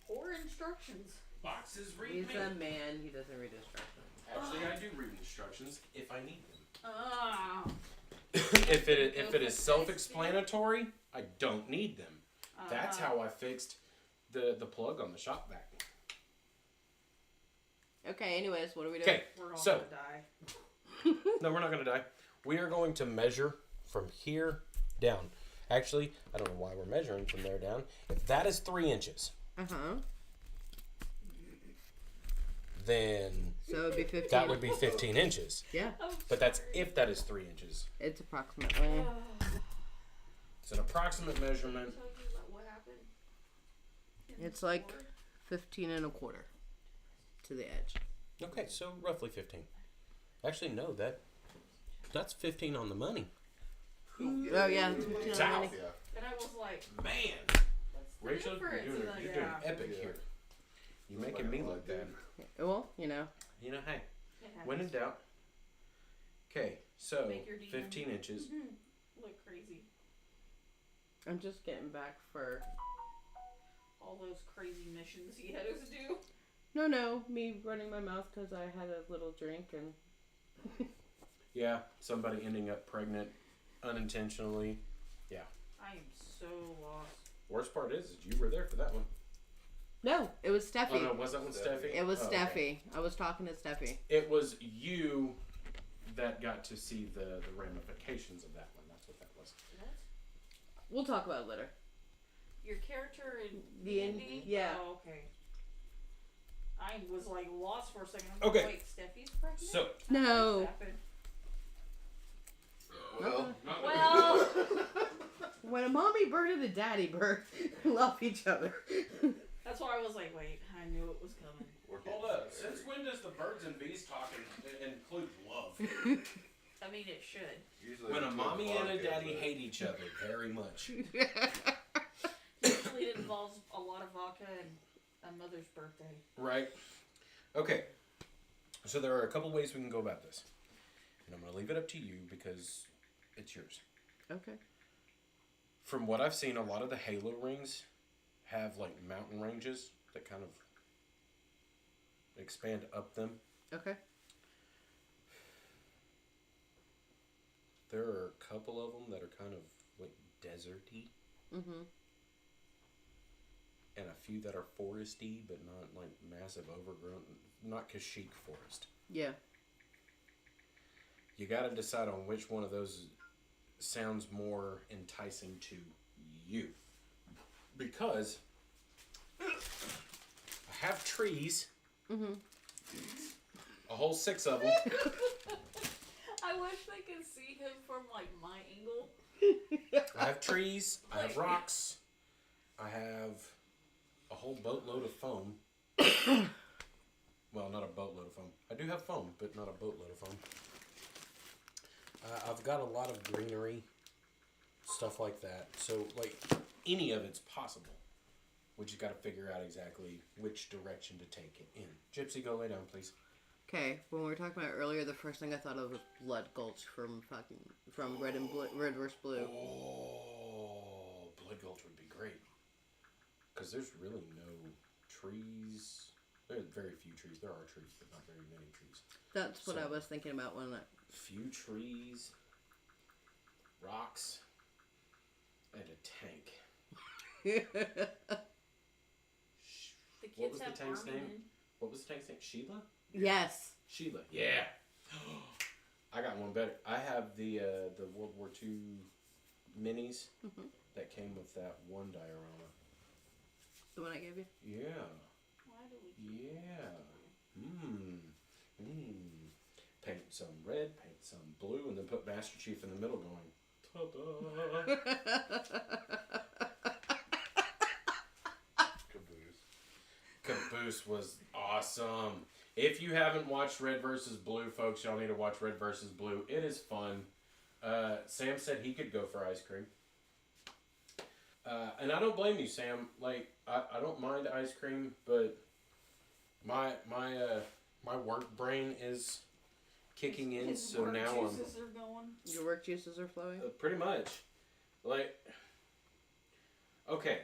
Or instructions. Boxes read He's me. a man. He doesn't read instructions. Actually, I do read instructions if I need them. Ah. if it is self-explanatory, I don't need them. That's how I fixed the plug on the shop vac. Okay. Anyways, what are we doing? Okay, We're all so gonna die. no, we're not gonna die. We are going to measure from here down. Actually, I don't know why we're measuring from there down. If that is 3 inches, then So it would be 15. that would be 15 inches. Yeah. But that's if that is 3 inches. It's approximately. It's an approximate measurement. Tell you what happened. in It's the like store? 15 and a quarter to the edge. Okay, so roughly 15. Actually, no, that's 15 on the money. Oh yeah. It's 15 South. on the Yeah. And I was like, Man, what's the Rachel, difference? you're doing, And you're I- doing yeah. epic Yeah. here. You're making me look bad. money. Well, you know. You know, hey, It when in happens. doubt. Okay, so Make your demon 15 inches. Look crazy. I'm just getting back for. All those crazy missions he had us do. No, me running my mouth because I had a little drink and. Yeah, somebody ending up pregnant unintentionally. I am so lost. Worst part is you were there for that one. No, it was Steffi. Oh no, was that one Steffi. Steffi? It was Oh, Steffi. okay. I was talking to Steffi. It was you that got to see the ramifications of that one. That's what that was. What? We'll talk about it later. Your character in The D&D? yeah. Oh, okay. I was like lost for a second. I'm Okay. Like, wait, Steffi's pregnant? So No. What happened? Well, Well, When a mommy bird and a daddy bird love each other. that's why I was like, wait, I knew it was coming. we're getting hold up. there. Since when does the birds and bees talking include love? I mean, it should. Usually When a it's mommy and a podcast, daddy but- hate each other very much. Usually it involves a lot of vodka and a mother's birthday. Right. Okay. So there are a couple ways we can go about this. And I'm going to leave it up to you because it's yours. Okay. From what I've seen, a lot of the Halo rings have like mountain ranges that kind of expand up them. Okay. There are a couple of them that are kind of like deserty, Mm-hmm. and a few that are foresty but not like massive overgrown, not Kashyyyk forest. Yeah. You got to decide on which one of those sounds more enticing to you. Because I have trees, Mm-hmm. a whole 6 of them. I wish they could see him from like my angle. I have trees, I have rocks, I have a whole boatload of foam. Well, not a boatload of foam. I do have foam, but not a boatload of foam. I've got a lot of greenery, stuff like that. So, like, any of it's possible. We just got to figure out exactly which direction to take it in. Gypsy, go lay down, please. Okay, when we were talking about it earlier, the first thing I thought of was Blood Gulch from Red and Blue, Red vs. Blue. Oh, Blood Gulch would be great. Because there's really no trees. There's very few trees. There are trees, but not very many trees. That's what So- I was thinking about when I. Few trees, rocks, and a tank. The kids What was the have tank's army name? men. What was the tank's name? Sheila? Yes. Sheila. Yeah. I got one better. I have the World War II minis that came with that one diorama. The one I gave you? Yeah. Why do we keep Yeah. Paint paint some red, paint some blue, and then put Master Chief in the middle going, ta-da! Caboose was awesome. If you haven't watched Red vs. Blue, folks, y'all need to watch Red vs. Blue. It is fun. Sam said he could go for ice cream. And I don't blame you, Sam. Like, I don't mind ice cream, but my work brain is kicking in, His so work now juices are going. Your work juices are flowing? pretty much. Like, okay,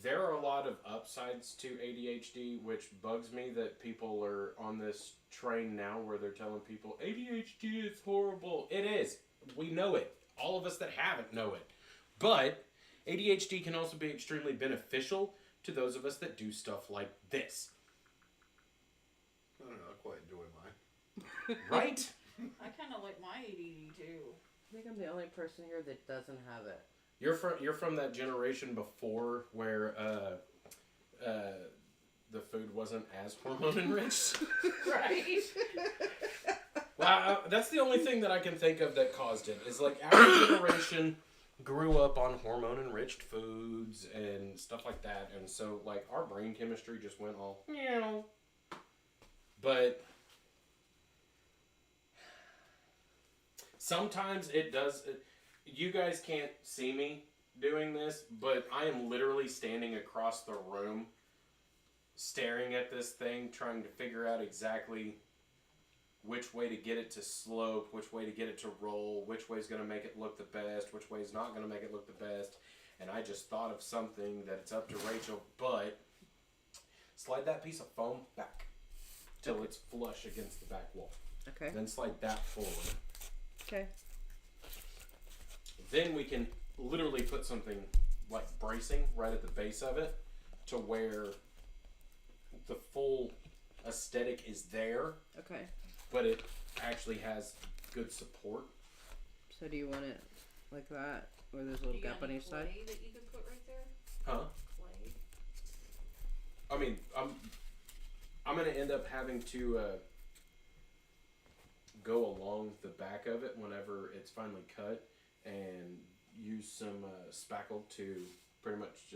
there are a lot of upsides to ADHD, which bugs me that people are on this train now where they're telling people ADHD is horrible. It is. We know it. All of us that have it know it. But ADHD can also be extremely beneficial to those of us that do stuff like this. I don't know, I quite enjoy mine. Right? I kind of like my ADD too. I think I'm the only person here that doesn't have it. You're from that generation before where the food wasn't as hormone enriched. Right? Well, that's the only thing that I can think of that caused it. Is like our generation grew up on hormone enriched foods and stuff like that, and so like our brain chemistry just went all meow. But sometimes it does. You guys can't see me doing this, but I am literally standing across the room, staring at this thing, trying to figure out exactly which way to get it to slope, which way to get it to roll, which way is going to make it look the best, which way is not going to make it look the best. And I just thought of something that it's up to Rachel, but slide that piece of foam back till it's flush against the back wall. Okay. Then slide that forward. Okay. Then we can literally put something like bracing right at the base of it to where the full aesthetic is there, Okay. but it actually has good support. So do you want it like that, where there's a little You got gap on any each side? clay that you can put right there? Huh? Clay. I mean, I'm gonna end up having to go along the back of it whenever it's finally cut and use some spackle to pretty much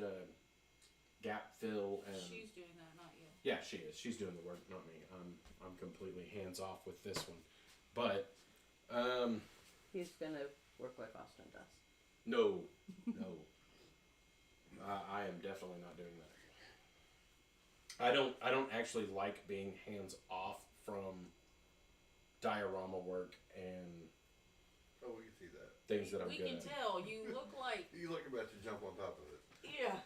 gap fill and. She's doing that, not you. Yeah, she is. She's doing the work, not me. I'm completely hands off with this one, but He's gonna work like Austin does. no. I am definitely not doing that. I don't actually like being hands off from diorama work and Oh, we can see that. things that I'm We good can at. tell. You look like, You look about to jump on top of it. yeah.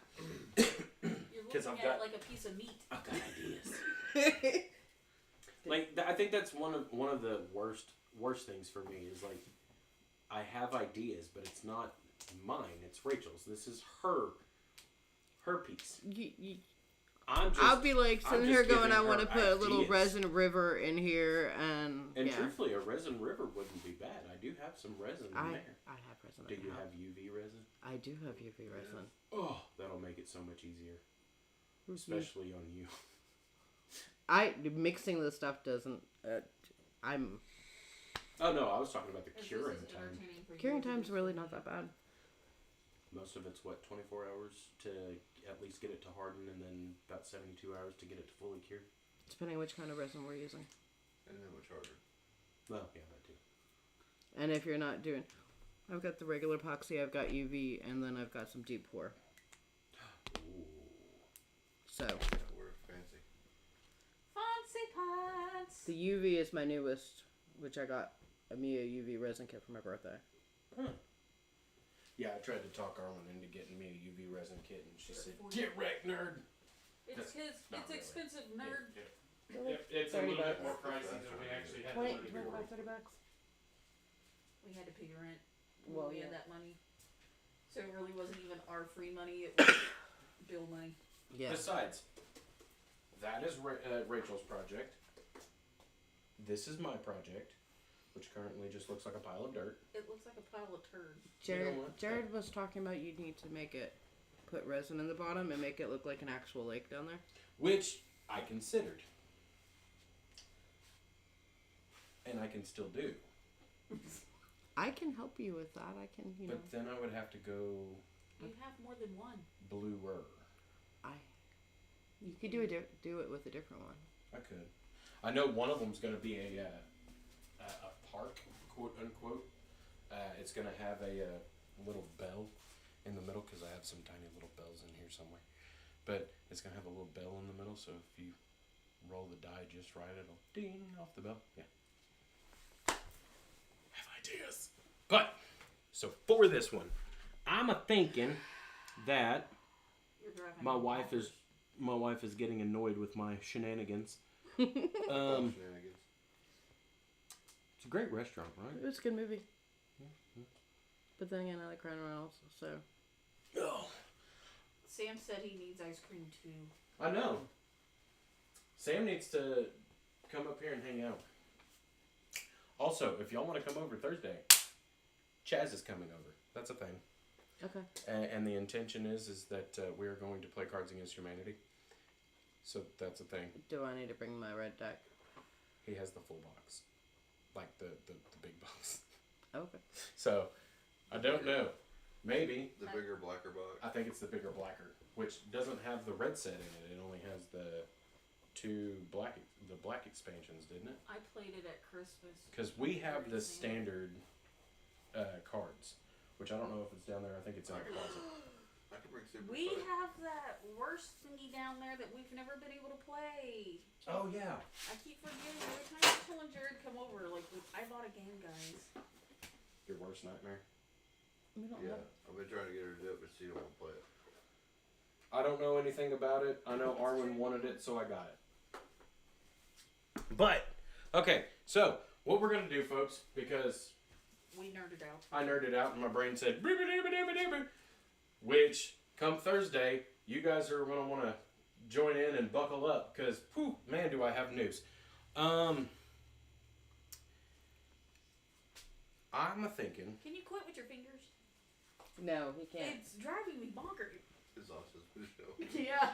You're 'Cause looking I've at got- it like a piece of meat. I've got ideas. Like I think that's one of the worst things for me is like I have ideas, but it's not mine. It's Rachel's. This is her piece. I'll be like I'm sitting just here going, giving I her want to put a little ideas. resin river in here, and And yeah, truthfully, a resin river wouldn't be bad. I do have some resin in I there. have resin. Do in you my have house. UV resin? I do have UV resin. Oh, that'll make it so much easier, especially on you. Mixing the stuff doesn't. I'm Oh no, I was talking about the If this curing is time. entertaining for you, curing do time's this. really not that bad. Most of it's what 24 hours to at least get it to harden, and then about 72 hours to get it to fully cure. Depending which kind of resin we're using. And then much harder. Well, yeah, that too. And if you're not doing, I've got the regular epoxy, I've got UV, and then I've got some deep pour. Ooh. So Yeah, we're fancy. Fancy pants. the UV is my newest, which I got a Mia UV resin kit for my birthday. Yeah, I tried to talk Arlen into getting me a UV resin kit, and she said, For "Get wrecked, nerd." It's That's his. not It's really. expensive, nerd. It's a 30 little bit bucks. more pricey than we actually had the money for. 30 bucks. We had to pay rent. Well, we yeah. had that money, so it really wasn't even our free money. It was bill money. Yeah. Besides, that is Rachel's project. This is my project, which currently just looks like a pile of dirt. It looks like a pile of turds. Jared, know what? Jared was talking about you need to make it, put resin in the bottom and make it look like an actual lake down there. Which I considered. and I can still do. I can help you with that. I can, you know. But then I would have to go You have more than one. bluer. You could do it with a different one. I could. I know one of them's going to be a park, quote unquote. It's going to have a little bell in the middle because I have some tiny little bells in here somewhere. But it's going to have a little bell in the middle, so if you roll the die just right, it'll ding off the bell. Yeah. Have ideas. But, so for this one, I'm a thinking that You're driving my me wife bonkers. is getting annoyed with my shenanigans. Shenanigans. It's a great restaurant, right? It was a good movie. But then again, I like Ryan Reynolds, so. Oh, Sam said he needs ice cream too. I know. Sam needs to come up here and hang out. Also, if y'all want to come over Thursday, Chaz is coming over. That's a thing. Okay. And the intention is that we are going to play Cards Against Humanity. So that's a thing. Do I need to bring my red deck? He has the full box. Like the big box. Okay. So, I don't know. Maybe. The bigger, blacker box. I think it's the bigger blacker, which doesn't have the red set in it. It only has the black expansions, didn't it? I played it at Christmas. Because we have the Sam. standard cards, which I don't know if it's down there. I think it's in the closet. I can bring Super We Fight. have that worst thingy down there that we've never been able to play. Oh yeah. I keep forgetting every time I'm telling Jared come over. Like I bought a game, guys. Your worst nightmare. We don't Yeah, have. I've been trying to get her to do it, but she don't want to play it. I don't know anything about it. I know Arwen wanted it, so I got it. But okay, so what we're gonna do, folks, because We nerded out. I nerded out and my brain said, "Boo-ba-doo-ba-doo-ba-doo-ba," which come Thursday, you guys are going to want to join in and buckle up because, man, do I have news. I'm a thinking. Can you quit with your fingers? No, he can't. It's driving me bonkers. It's awesome. Show. Yeah.